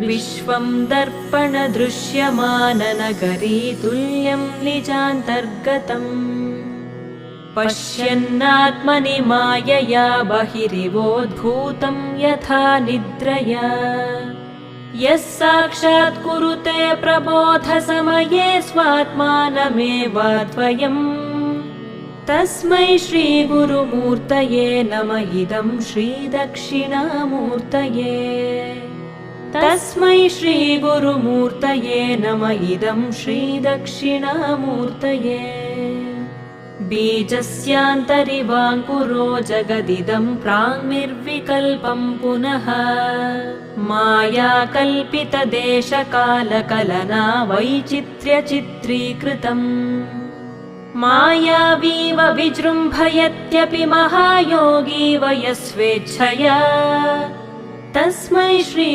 विश्वं दर्पणदृश्यमाननगरी तुल्यं निजान्तर्गतम् पश्यन्नात्मनि मायया बहिरिवोद्भूतं यथा निद्रया यः साक्षात् कुरुते प्रबोधसमये स्वात्मानमेवाद्वयम् तस्मै श्रीगुरुमूर्तये नमः इदं श्रीदक्षिणामूर्तये तस्मै श्रीगुरुमूर्तये नमः इदं श्रीदक्षिणामूर्तये बीजस्यान्तरिवाङ्कुरो जगदिदं प्राङ्निर्विकल्पं पुनः मायाकल्पितदेशकालकलना वैचित्र्यचित्रीकृतम् मायावीव विजृम्भयत्यपि महायोगी वयस्वेच्छया तस्मै श्री